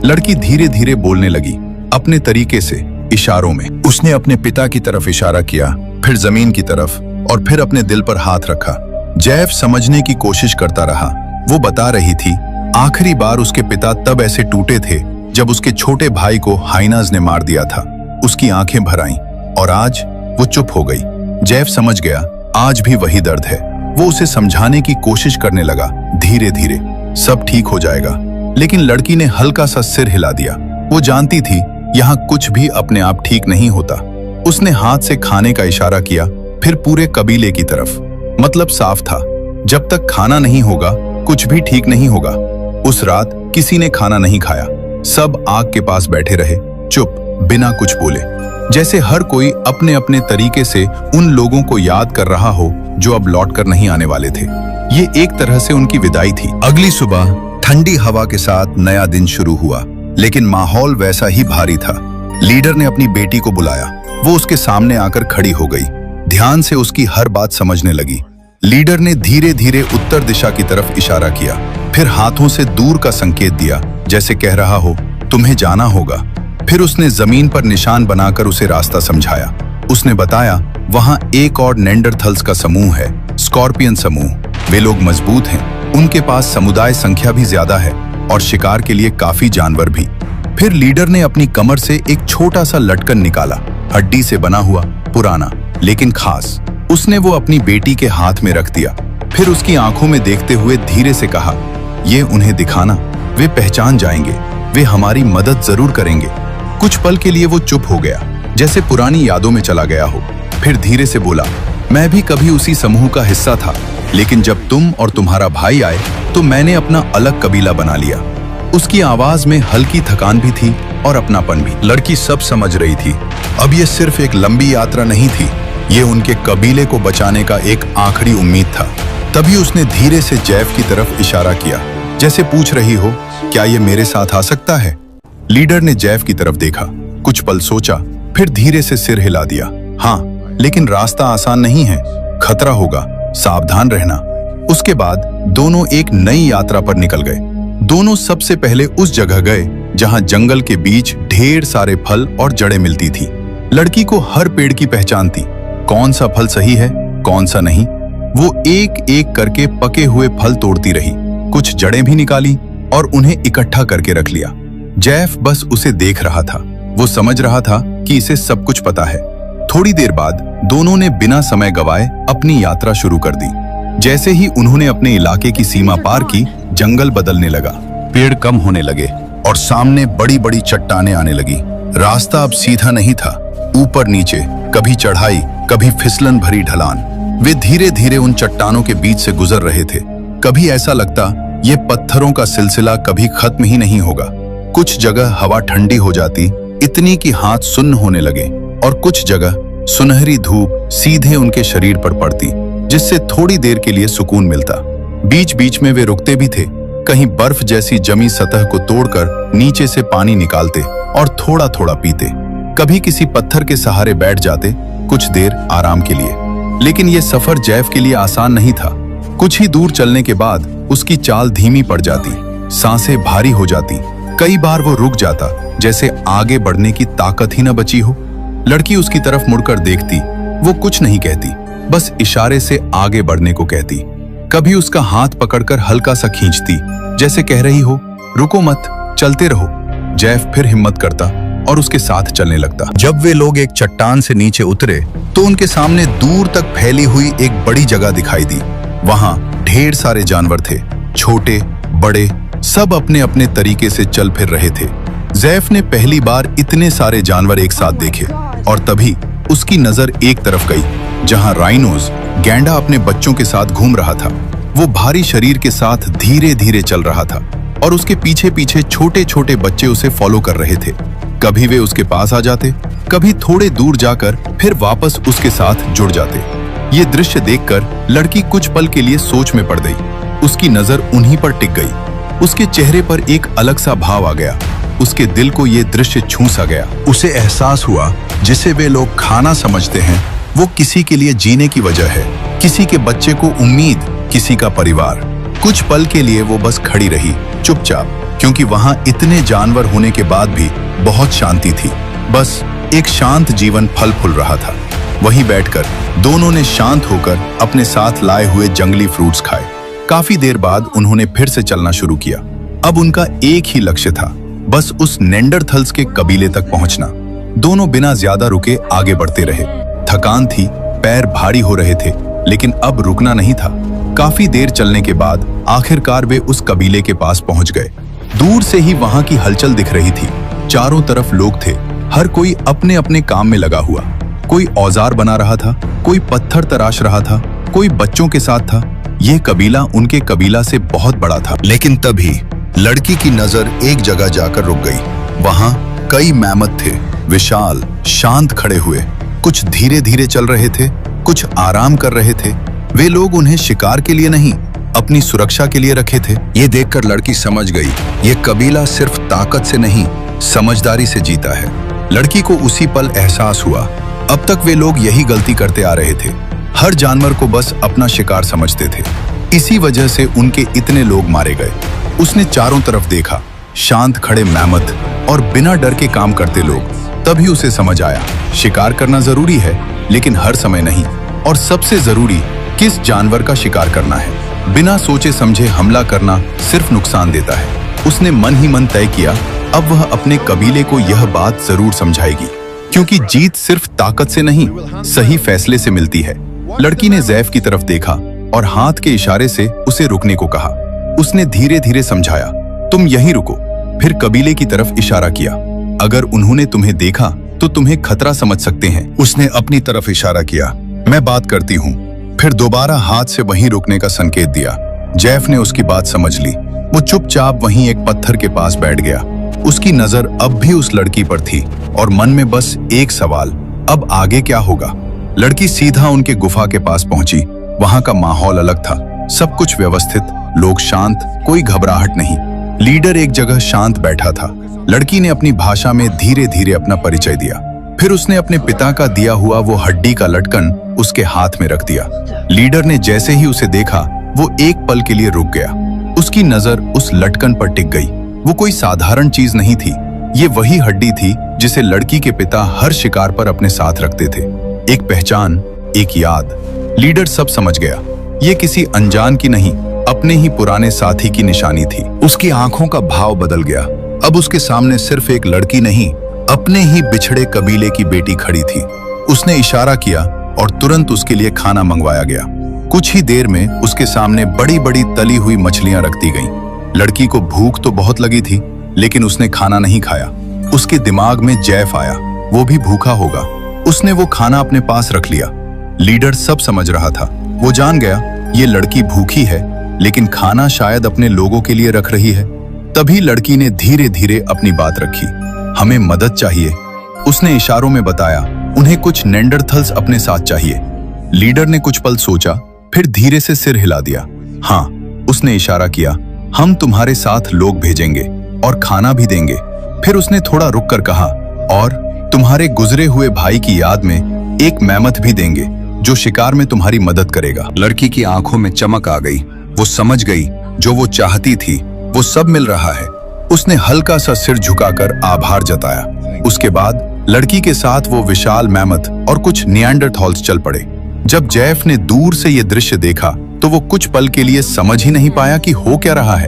लड़की धीरे धीरे बोलने लगी, अपने तरीके से, इशारों में। उसने अपने पिता की तरफ इशारा किया, फिर जमीन की तरफ, और फिर अपने दिल पर हाथ रखा। ज़ैफ समझने की कोशिश करता रहा। वो बता रही थी, आखिरी बार उसके पिता तब ऐसे टूटे थे जब उसके छोटे भाई को हाइनाज ने मार दिया था। उसकी आंखें भर आईं और आज वो चुप हो गई। ज़ैफ समझ गया, आज भी वही दर्द है। वो उसे समझाने की कोशिश करने लगा, धीरे धीरे, सब ठीक हो जाएगा। लेकिन लड़की ने हल्का सा सिर हिला दिया। वो जानती थी यहाँ कुछ भी अपने आप ठीक नहीं होता। उसने हाथ से खाने का इशारा किया, फिर पूरे कबीले की तरफ। मतलब साफ था, जब तक खाना नहीं होगा कुछ भी ठीक नहीं होगा। उस रात किसी ने खाना नहीं खाया। सब आग के पास बैठे रहे, चुप, बिना कुछ बोले, जैसे हर कोई अपने अपने तरीके से उन लोगों को याद कर रहा हो जो अब लौटकर नहीं आने वाले थे। ये एक तरह से उनकी विदाई थी। अगली सुबह ठंडी हवा के साथ नया दिन शुरू हुआ, लेकिन माहौल वैसा ही भारी था। लीडर ने अपनी बेटी को बुलाया। वो उसके सामने आकर खड़ी हो गई, ध्यान से उसकी हर बात समझने लगी। लीडर ने धीरे धीरे उत्तर दिशा की तरफ इशारा किया, फिर हाथों से दूर का संकेत दिया, जैसे कह रहा हो तुम्हें जाना होगा। फिर उसने जमीन पर निशान बनाकर उसे रास्ता समझाया। उसने बताया वहां एक और नेंडरथल्स का समूह है, स्कॉर्पियन समूह। वे लोग मजबूत हैं, उनके पास समुदाय संख्या भी ज्यादा है और शिकार के लिए काफी जानवर भी। फिर लीडर ने अपनी कमर से एक छोटा सा लटकन निकाला, हड्डी से बना हुआ, पुराना लेकिन खास। उसने वो अपनी बेटी के हाथ में रख दिया। फिर उसकी आंखों में देखते हुए धीरे से कहा, ये उन्हें दिखाना, वे पहचान जाएंगे, वे हमारी मदद जरूर करेंगे। कुछ पल के लिए वो चुप हो गया, जैसे पुरानी यादों में चला गया हो। फिर धीरे से बोला, मैं भी कभी उसी समूह का हिस्सा था, लेकिन जब तुम और तुम्हारा भाई आए तो मैंने अपना अलग कबीला बना लिया। उसकी आवाज में हल्की थकान भी थी और अपनापन भी। लड़की सब समझ रही थी, अब ये सिर्फ एक लंबी यात्रा नहीं थी, ये उनके कबीले को बचाने का एक आखिरी उम्मीद था। तभी उसने धीरे से जैफ की तरफ इशारा किया, जैसे पूछ रही हो, क्या ये मेरे साथ आ सकता है? लीडर ने जैफ की तरफ देखा, कुछ पल सोचा, फिर धीरे से सिर हिला दिया। हाँ, लेकिन रास्ता आसान नहीं है, खतरा होगा, सावधान रहना। उसके बाद दोनों एक नई यात्रा पर निकल गए। दोनों सबसे पहले उस जगह गए जहां जंगल के बीच ढेर सारे फल और जड़ें मिलती थी। लड़की को हर पेड़ की पहचान थी, कौन सा फल सही है कौन सा नहीं। वो एक एक करके पके हुए फल तोड़ती रही, कुछ जड़ें भी निकाली और उन्हें इकट्ठा करके रख लिया। जैफ बस उसे देख रहा था, वो समझ रहा था कि इसे सब कुछ पता है। थोड़ी देर बाद दोनों ने बिना समय गवाए अपनी यात्रा शुरू कर दी। जैसे ही उन्होंने अपने इलाके की सीमा पार की, जंगल बदलने लगा, पेड़ कम होने लगे और सामने बड़ी बड़ी चट्टानें आने लगी। रास्ता अब सीधा नहीं था, ऊपर नीचे, कभी चढ़ाई कभी फिसलन भरी ढलान। वे धीरे धीरे उन चट्टानों के बीच से गुजर रहे थे। कभी ऐसा लगता ये पत्थरों का सिलसिला कभी खत्म ही नहीं होगा। कुछ जगह हवा ठंडी हो जाती, इतनी कि हाथ सुन्न होने लगे, और कुछ जगह सुनहरी धूप सीधे उनके शरीर पर पड़ती, जिससे थोड़ी देर के लिए सुकून मिलता। बीच बीच में वे रुकते भी थे, कहीं बर्फ जैसी जमी सतह को तोड़कर नीचे से पानी निकालते और थोड़ा थोड़ा पीते। कभी किसी पत्थर के सहारे बैठ जाते, कुछ देर आराम के लिए। लेकिन यह सफर जैफ के लिए आसान नहीं था। कुछ ही दूर चलने के बाद उसकी चाल धीमी पड़ जाती, सांसें भारी हो जाती। कई बार वो रुक जाता, जैसे आगे बढ़ने की ताकत ही न बची हो। लड़की उसकी तरफ मुड़कर देखती, वो कुछ नहीं कहती, बस इशारे से आगे बढ़ने को कहती। कभी उसका हाथ पकड़कर हल्का सा खींचती, जैसे कह रही हो, रुको मत, चलते रहो। जैफ फिर हिम्मत करता और उसके साथ चलने लगता। जब वे लोग एक चट्टान से नीचे उतरे तो उनके सामने दूर तक फैली हुई एक बड़ी जगह दिखाई दी। वहां ढेर सारे जानवर थे, छोटे बड़े, सब अपने अपने तरीके से चल फिर रहे थे। जैफ ने पहली बार इतने सारे जानवर एक साथ देखे और तभी उसकी नजर एक तरफ गई, जहां राइनोज, गैंडा अपने बच्चों के साथ घूम रहा था। वो भारी शरीर के साथ धीरे धीरे चल रहा था और उसके पीछे पीछे छोटे छोटे बच्चे उसे फॉलो कर रहे थे। कभी वे उसके पास आ जाते, कभी थोड़े दूर जाकर फिर वापस उसके साथ जुड़ जाते। ये दृश्य देखकर लड़की कुछ पल के लिए सोच में पड़ गई। उसकी नजर उन्हीं पर टिक गई। उसके चेहरे पर एक अलग सा भाव आ गया। उसके दिल को ये दृश्य छू सा गया। उसे एहसास हुआ, जिसे वे लोग खाना समझते हैं, वो किसी के लिए जीने की वजह है, किसी के बच्चे को उम्मीद, किसी का परिवार। कुछ पल के लिए वो बस खड़ी रही, चुपचाप, क्योंकि वहां इतने जानवर होने के बाद भी बहुत शांति थी। बस एक शांत जीवन फल फूल रहा था। वहीं बैठकर दोनों ने शांत होकर अपने साथ लाए हुए जंगली फ्रूट्स खाए। काफी देर बाद उन्होंने फिर से चलना शुरू किया। अब उनका एक ही लक्ष्य था, बस उस नेंडरथल्स के कबीले तक पहुंचना। दोनों बिना ज्यादा रुके आगे बढ़ते रहे। थकान थी, पैर भारी हो रहे थे, लेकिन अब रुकना नहीं था। काफी देर चलने के बाद आखिरकार वे उस कबीले के पास पहुंच गए। दूर से ही वहां की हलचल दिख रही थी। चारों तरफ लोग थे, हर कोई अपने अपने काम में लगा हुआ। कोई औजार बना रहा था, कोई पत्थर तराश रहा था, कोई बच्चों के साथ था। यह कबीला उनके कबीला से बहुत बड़ा था। लेकिन तभी लड़की की नजर एक जगह जाकर रुक गई। वहां कई मैमथ थे, विशाल, शांत खड़े हुए। कुछ धीरे धीरे चल रहे थे, कुछ आराम कर रहे थे। वे लोग उन्हें शिकार के लिए नहीं, अपनी सुरक्षा के लिए रखे थे। ये देखकर लड़की समझ गई, ये कबीला सिर्फ ताकत से नहीं, समझदारी से जीता है। लड़की को उसी पल एहसास हुआ, अब तक वे लोग यही गलती करते आ रहे थे। हर जानवर को बस अपना शिकार समझते थे। इसी वजह से उनके इतने लोग मारे गए। उसने चारों तरफ देखा, शांत खड़े मैमथ और बिना डर के काम करते लोग। तभी उसे समझ आया, शिकार करना जरूरी है, लेकिन हर समय नहीं। और सबसे जरूरी, किस जानवर का शिकार करना है। बिना सोचे समझे हमला करना सिर्फ नुकसान देता है। उसने मन ही मन तय किया, अब वह अपने कबीले को यह बात जरूर समझाएगी, क्योंकि जीत सिर्फ ताकत से नहीं, सही फैसले से मिलती है। लड़की ने ज़ैफ की तरफ देखा और हाथ के इशारे से उसे रुकने को कहा। उसने धीरे धीरे समझाया, तुम यहीं रुको। फिर कबीले की तरफ इशारा किया, अगर उन्होंने तुम्हें देखा तो तुम्हें खतरा समझ सकते हैं। उसने अपनी तरफ इशारा किया, मैं बात करती हूँ। फिर दोबारा हाथ से वहीं रुकने का संकेत दिया। ज़ैफ ने उसकी बात समझ ली। वो चुपचाप वहीं एक पत्थर के पास बैठ गया। उसकी नजर अब भी उस लड़की पर थी और मन में बस एक सवाल, अब आगे क्या होगा। लड़की सीधा उनके गुफा के पास पहुंची। वहां का माहौल अलग था, सब कुछ व्यवस्थित, लोग शांत, कोई घबराहट नहीं। लीडर एक जगह शांत बैठा था। लड़की ने अपनी भाषा में धीरे धीरे अपना परिचय दिया। फिर उसने अपने पिता का दिया हुआ वो हड्डी का लटकन उसके हाथ में रख दिया। लीडर ने जैसे ही उसे देखा, वो एक पल के लिए रुक गया। उसकी नजर उस लटकन पर टिक गई। वो कोई साधारण चीज नहीं थी, ये वही हड्डी थी जिसे लड़की के पिता हर शिकार पर अपने साथ रखते थे। एक पहचान, एक याद। लीडर सब समझ गया, ये किसी अनजान की नहीं, अपने ही पुराने साथी की निशानी थी। उसकी आंखों का भाव बदल गया। अब उसके सामने सिर्फ एक लड़की नहीं, अपने ही बिछड़े कबीले की बेटी खड़ी थी। उसने इशारा किया और तुरंत उसके लिए खाना मंगवाया गया। कुछ ही देर में उसके सामने बड़ी बड़ी तली हुई मछलियां रख दी गईं। लड़की को भूख तो बहुत लगी थी, लेकिन उसने खाना नहीं खाया। उसके दिमाग में ज़ैफ आया, वो भी भूखा होगा। उसने वो खाना अपने पास रख लिया। लीडर सब समझ रहा था। वो जान गया, ये लड़की भूखी है, लेकिन खाना शायद अपने लोगों के लिए रख रही है। तभी लड़की ने धीरे धीरे अपनी बात रखी, हमें मदद चाहिए। उसने इशारों में बताया, उन्हें कुछ नेंडरथल्स अपने साथ चाहिए। लीडर ने कुछ पल सोचा, फिर धीरे से सिर हिला दिया। हाँ, उसने इशारा किया, हम तुम्हारे साथ लोग भेजेंगे और खाना भी देंगे। फिर उसने थोड़ा रुक कर कहा, और तुम्हारे गुजरे हुए भाई की याद में एक मैमथ भी देंगे जो शिकार में तुम्हारी मदद करेगा। लड़की की आंखों में चमक आ गई। वो समझ गई, जो वो चाहती थी वो सब मिल रहा है। उसने हल्का सा सिर झुकाकर आभार जताया। उसके बाद लड़की के साथ वो विशाल मैमथ और कुछ निएंडरथॉल्स चल पड़े। जब ज़ैफ ने दूर से ये दृश्य देखा तो वो कुछ पल के लिए समझ ही नहीं पाया कि हो क्या रहा है।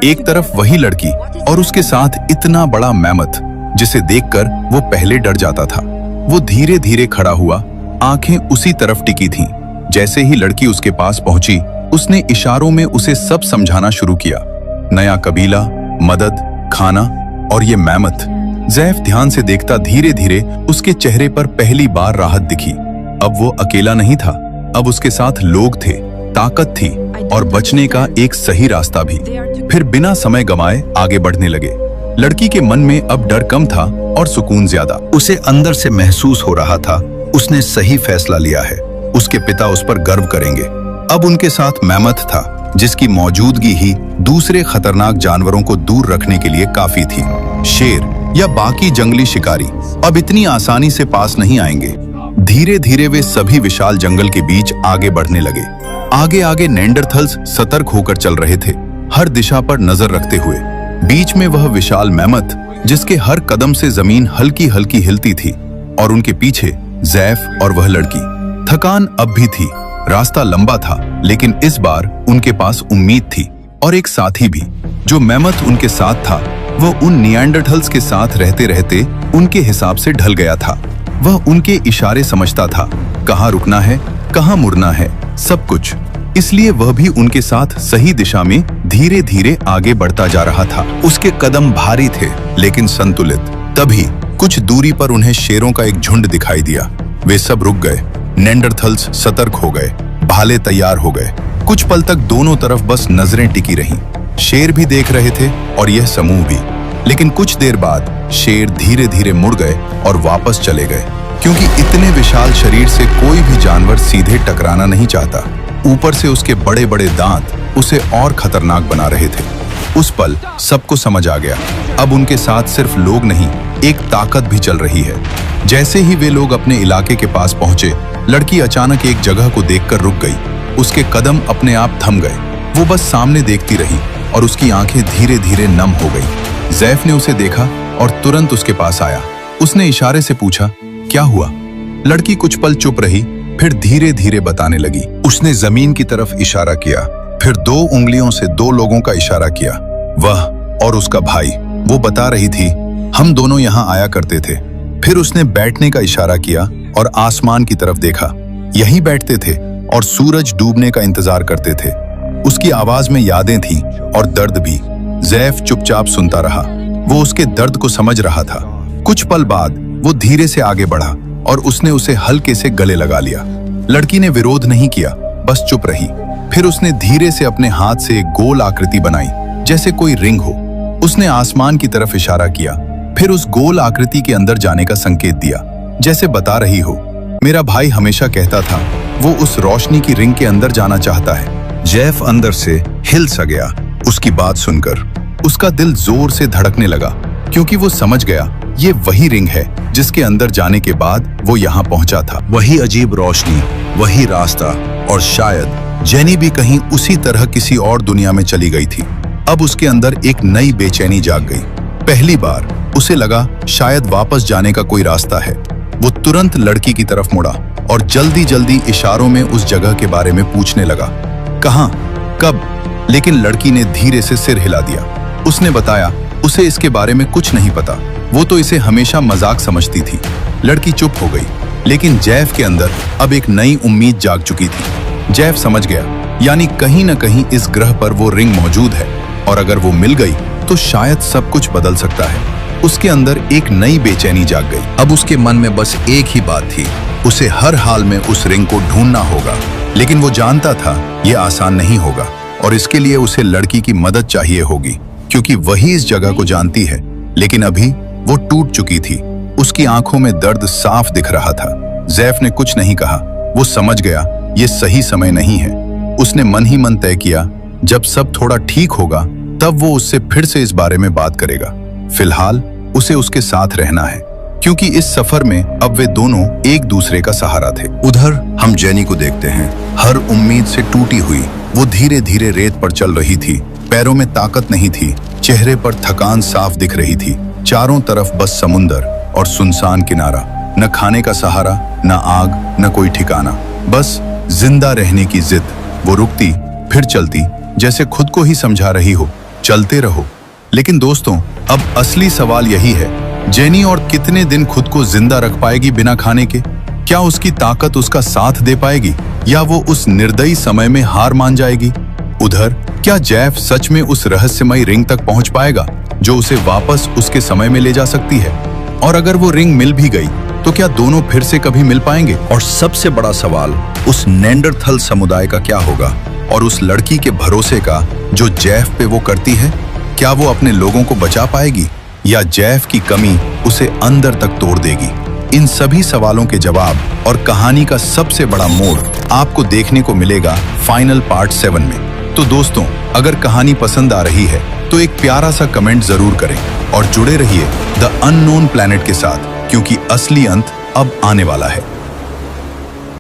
एक तरफ वही लड़की और उसके साथ इतना बड़ा मैमथ, जिसे देखकर वो पहले डर जाता था। वो धीरे धीरे खड़ा हुआ, आंखें उसी तरफ टिकी थीं। जैसे ही लड़की उसके पास पहुंची, उसने इशारों में उसे सब समझाना शुरू किया। नया कबीला, मदद, खाना और ये मैमथ। ज़ैफ ध्यान से देखता, धीरे धीरे उसके चेहरे पर पहली बार राहत दिखी। अब वो अकेला नहीं था, अब उसके साथ लोग थे, ताकत थी और बचने का एक सही रास्ता भी। फिर बिना समय गंवाए आगे बढ़ने लगे। लड़की के मन में अब डर कम था और सुकून ज्यादा। उसे अंदर से महसूस हो रहा था, उसने सही फैसला लिया है। उसके पिता उस पर गर्व करेंगे। अब उनके साथ मैमथ था, जिसकी मौजूदगी ही दूसरे खतरनाक जानवरों को दूर रखने के लिए काफी थी। शेर या बाकी जंगली शिकारी अब इतनी आसानी से पास नहीं आएंगे। धीरे धीरे वे सभी विशाल जंगल के बीच आगे बढ़ने लगे। आगे आगे नेंडरथल्स सतर्क होकर चल रहे थे, हर दिशा पर नजर रखते हुए। बीच में वह विशाल मैमथ, जिसके हर कदम से जमीन हल्की हल्की हिलती थी, और उनके पीछे ज़ैफ और वह लड़की। थकान अब भी थी, रास्ता लंबा था, लेकिन इस बार उनके पास उम्मीद थी और एक साथी भी। जो मैमथ उनके साथ था, वह उन निएंडरथल्स के साथ रहते रहते उनके हिसाब से ढल गया था। वह उनके इशारे समझता था, कहाँ रुकना है, कहाँ मुड़ना है, सब कुछ। इसलिए वह भी उनके साथ सही दिशा में धीरे धीरे आगे बढ़ता जा रहा था। उसके कदम भारी थे, लेकिन संतुलित। तभी कुछ दूरी पर उन्हें शेरों का एक झुंड दिखाई दिया। वे सब रुक गए। नेंडरथल्स सतर्क हो गए, भाले तैयार हो गए। कुछ पल तक दोनों तरफ बस नजरें टिकी रहीं। शेर भी देख रहे थे और यह समूह भी। लेकिन कुछ देर बाद शेर धीरे धीरे मुड़ गए और वापस चले गए, क्योंकि इतने विशाल शरीर से कोई भी जानवर सीधे टकराना नहीं चाहता। ऊपर से उसके बड़े बड़े दांत उसे और खतरनाक बना रहे थे। उस पल सबको समझ आ गया, अब उनके साथ सिर्फ लोग नहीं, एक ताकत भी चल रही है। जैसे ही वे लोग अपने इलाके के पास पहुंचे, लड़की अचानक एक जगह को देखकर रुक गई। उसके कदम अपने आप थम गए। वो बस सामने देखती रही और उसकी आंखें धीरे धीरे नम हो गई। जैफ ने उसे देखा और तुरंत उसके पास आया। उसने इशारे से पूछा, क्या हुआ? लड़की कुछ पल चुप रही, फिर धीरे धीरे बताने लगी। उसने जमीन की तरफ इशारा किया, फिर 2 उंगलियों से 2 लोगों का इशारा किया। वह और उसका भाई। वो बता रही थी, हम दोनों यहाँ आया करते थे। फिर उसने बैठने का इशारा किया और आसमान की तरफ देखा। यहीं बैठते थे और सूरज डूबने का इंतजार करते थे। उसकी आवाज में यादें थीं और दर्द भी। जैफ चुपचाप सुनता रहा। वो उसके दर्द को समझ रहा था। कुछ पल बाद वो धीरे से आगे बढ़ा और उसने उसे हल्के से गले लगा लिया। लड़की ने विरोध नहीं किया, बस चुप रही। फिर उसने धीरे से अपने हाथ से एक गोल आकृति बनाई, जैसे कोई रिंग हो। उसने आसमान की तरफ इशारा किया, फिर उस गोल आकृति के अंदर जाने का संकेत दिया, जैसे बता रही हो, मेरा भाई हमेशा कहता था वो उस रोशनी की रिंग के अंदर जाना चाहता है। जैफ अंदर से हिल सा गया उसकी बात सुनकर। उसका दिल जोर से धड़कने लगा, क्योंकि वो समझ गया ये वही रिंग है जिसके अंदर जाने के बाद वो यहाँ पहुंचा था। वही अजीब रोशनी, वही रास्ता, और शायद जेनी भी कहीं उसी तरह किसी और दुनिया में चली गई थी। अब उसके अंदर एक नई बेचैनी जाग गई। पहली बार उसे लगा शायद वापस जाने का कोई रास्ता है। वो तुरंत लड़की की तरफ मुड़ा और जल्दी जल्दी इशारों में उस जगह के बारे में पूछने लगा। कहाँ, कब? लेकिन लड़की ने धीरे से सिर हिला दिया। उसने बताया उसे इसके बारे में कुछ नहीं पता, वो तो इसे हमेशा मजाक समझती थी। लड़की चुप हो गई, लेकिन जैफ के अंदर अब एक नई उम्मीद जाग चुकी थी। जैफ समझ गया, यानी कहीं न कहीं इस ग्रह पर वो रिंग मौजूद है, और अगर वो मिल गई तो शायद सब कुछ बदल सकता है। उसके अंदर एक नई बेचैनी जाग गई। अब उसके मन में बस एक ही बात थी, उसे हर हाल में उस रिंग को ढूंढना होगा। लेकिन वो जानता था यह आसान नहीं होगा, और इसके लिए उसे लड़की की मदद चाहिए होगी, क्योंकि वही इस जगह को जानती है। लेकिन अभी वो टूट चुकी थी। उसकी आंखों में दर्द साफ दिख रहा था। जैफ ने कुछ नहीं कहा। वो समझ गया ये सही समय नहीं है। उसने मन ही मन तय किया, जब सब थोड़ा ठीक होगा तब वो उससे फिर से इस बारे में बात करेगा। फिलहाल उसे उसके साथ रहना है, क्योंकि इस सफर में अब वे दोनों एक दूसरे का सहारा थे। उधर हम जेनी को देखते हैं, हर उम्मीद से टूटी हुई। वो धीरे धीरे रेत पर चल रही थी। पैरों में ताकत नहीं थी, चेहरे पर थकान साफ दिख रही थी। चारों तरफ बस समुंदर और सुनसान किनारा, न खाने का सहारा, न आग, न कोई ठिकाना, बस जिंदा रहने की जिद। वो रुकती फिर चलती, जैसे खुद को ही समझा रही हो, चलते रहो। लेकिन दोस्तों, अब असली सवाल यही है, जेनी और कितने दिन खुद को जिंदा रख पाएगी बिना खाने के? क्या उसकी ताकत उसका साथ दे पाएगी, या वो उस निर्दयी समय में हार मान जाएगी? उधर क्या जैफ सच में उस रहस्यमयी रिंग तक पहुंच पाएगा जो उसे वापस उसके समय में ले जा सकती है? और अगर वो रिंग मिल भी गई तो क्या दोनों फिर से कभी मिल पाएंगे? और सबसे बड़ा सवाल, उस नेंडरथल समुदाय का क्या होगा, और उस लड़की के भरोसे का जो जैफ पे वो करती है? क्या वो अपने लोगों को बचा पाएगी, या जैफ की कमी उसे अंदर तक तोड़ देगी? इन सभी सवालों के जवाब और कहानी का सबसे बड़ा मोड़ आपको देखने को मिलेगा फाइनल पार्ट 7 में। तो दोस्तों, अगर कहानी पसंद आ रही है तो एक प्यारा सा कमेंट जरूर करें और जुड़े रहिए द अननोन प्लैनेट के साथ, क्योंकि असली अंत अब आने वाला है।